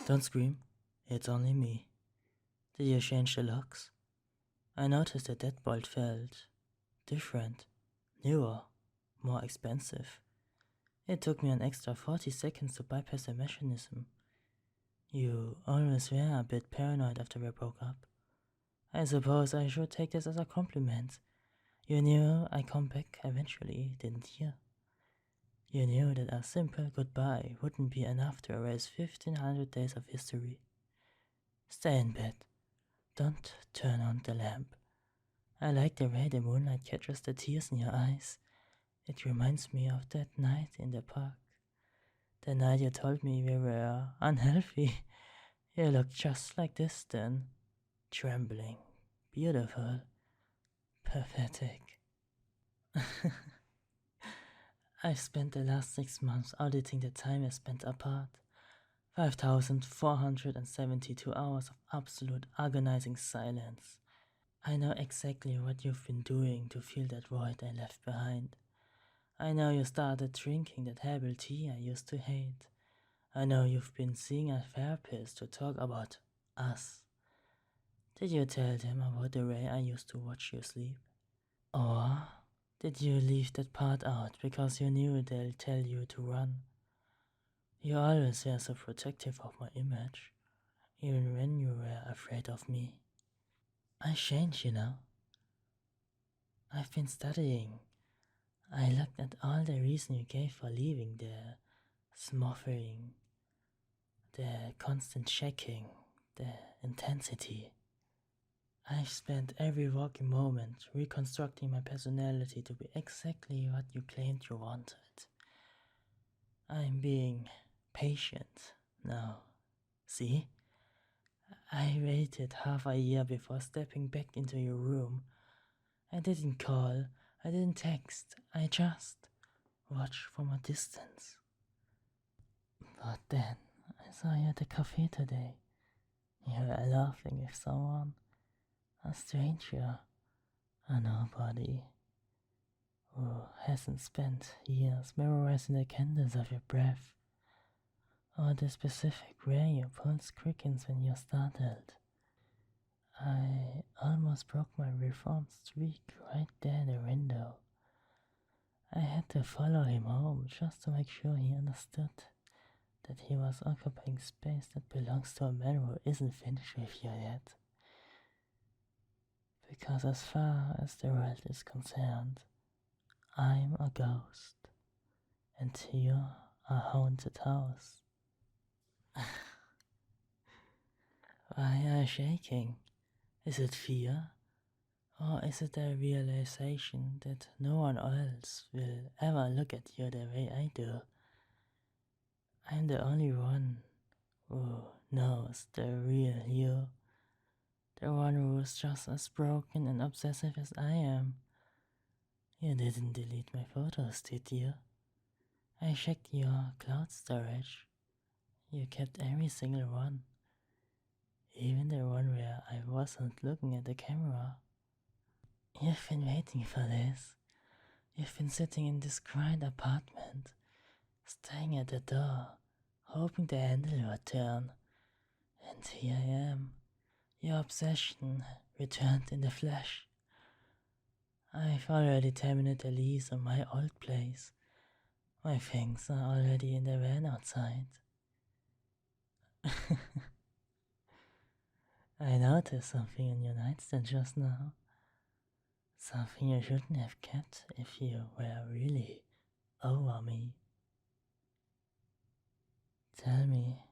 Don't scream. It's only me. Did you change the locks? I noticed the deadbolt felt different, newer, more expensive. It took me an extra 40 seconds to bypass the mechanism. You always were a bit paranoid after we broke up. I suppose I should take this as a compliment. You knew I'd come back eventually, didn't you? You knew that a simple goodbye wouldn't be enough to erase 1500 days of history. Stay in bed. Don't turn on the lamp. I like the way the moonlight catches the tears in your eyes. It reminds me of that night in the park. The night you told me we were unhealthy. You looked just like this then. Trembling. Beautiful. Pathetic. I've spent the last 6 months auditing the time I spent apart. 5,472 hours of absolute agonizing silence. I know exactly what you've been doing to fill that void I left behind. I know you started drinking that herbal tea I used to hate. I know you've been seeing a therapist to talk about us. Did you tell them about the way I used to watch you sleep? Or did you leave that part out because you knew they'll tell you to run? You always were so protective of my image, even when you were afraid of me. I changed, you know. I've been studying. I looked at all the reason you gave for leaving, the smothering, the constant checking, the intensity. I've spent every waking moment reconstructing my personality to be exactly what you claimed you wanted. I'm being patient now. See? I waited half a year before stepping back into your room. I didn't call, I didn't text, I just watched from a distance. But then I saw you at the cafe today. You were laughing with someone, a stranger, a nobody, who hasn't spent years memorizing the cadence of your breath, or the specific way your pulse quickens when you're startled. I almost broke my reformed streak right there in the window. I had to follow him home just to make sure he understood that he was occupying space that belongs to a man who isn't finished with you yet. Because as far as the world is concerned, I'm a ghost, and you're a haunted house. Why are you shaking? Is it fear? Or is it a realization that no one else will ever look at you the way I do? I'm the only one who knows the real you. The one who's just as broken and obsessive as I am. You didn't delete my photos, did you? I checked your cloud storage. You kept every single one. Even the one where I wasn't looking at the camera. You've been waiting for this. You've been sitting in this quiet apartment, staring at the door, hoping the handle would turn. And here I am, your obsession returned in the flesh. I've already terminated the lease on my old place. My things are already in the van outside. I noticed something in your nightstand just now. Something you shouldn't have kept if you were really over me. Tell me,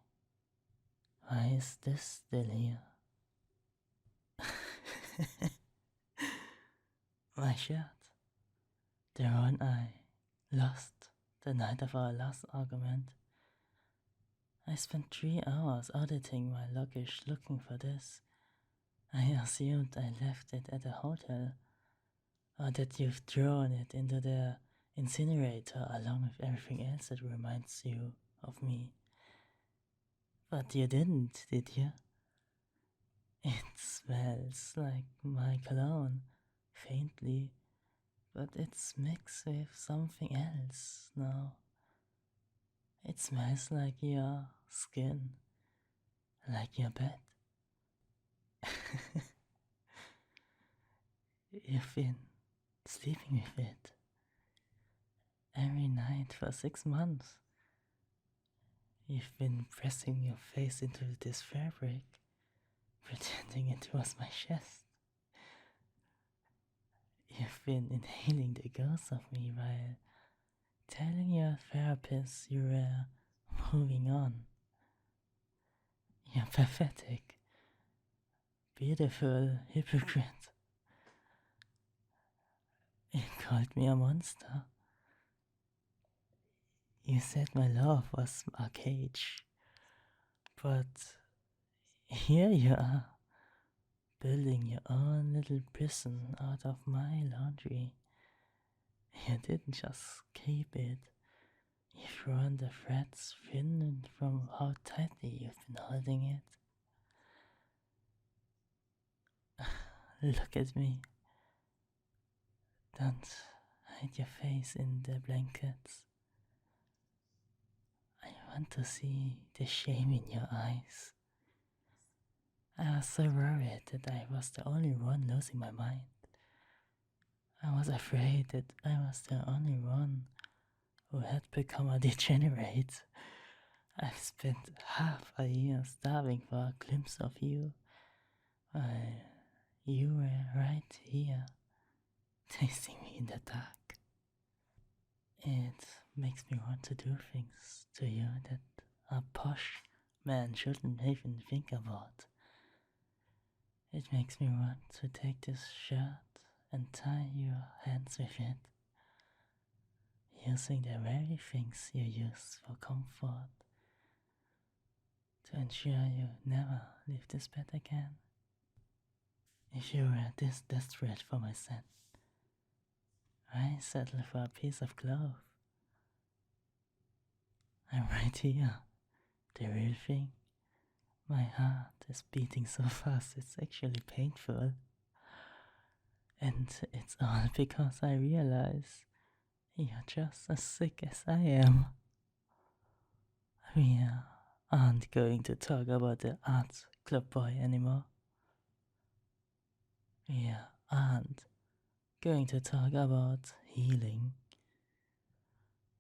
why is this still here? My shirt. The one I lost the night of our last argument. I spent 3 hours auditing my luggage looking for this. I assumed I left it at a hotel, or that you've thrown it into the incinerator along with everything else that reminds you of me. But you didn't, did you? It smells like my cologne, faintly, but it's mixed with something else now. It smells like your skin, like your bed. You've been sleeping with it every night for 6 months. You've been pressing your face into this fabric, pretending it was my chest. You've been inhaling the ghost of me while telling your therapist you were moving on. You're pathetic, beautiful hypocrite. You called me a monster. You said my love was a cage. But here you are, building your own little prison out of my laundry. You didn't just keep it. You've run the threads thin from how tightly you've been holding it. Look at me. Don't hide your face in the blankets. I want to see the shame in your eyes. I was so worried that I was the only one losing my mind. I was afraid that I was the only one who had become a degenerate. I've spent half a year starving for a glimpse of you, while you were right here, tasting me in the dark. It makes me want to do things to you that a posh man shouldn't even think about. It makes me want to take this shirt and tie your hands with it, using the very things you use for comfort, to ensure you never leave this bed again. If you were this desperate for my scent, why settle for a piece of cloth? I'm right here, the real thing. My heart is beating so fast it's actually painful. And it's all because I realize you're just as sick as I am. We aren't going to talk about the art club boy anymore. We aren't going to talk about healing.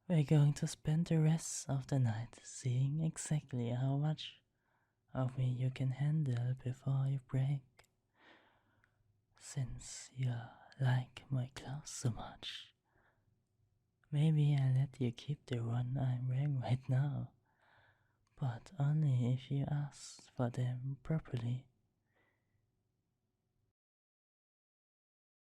We're going to spend the rest of the night seeing exactly how much of me you can handle before you break. Since you like my clothes so much, maybe I'll let you keep the one I'm wearing right now, but only if you ask for them properly.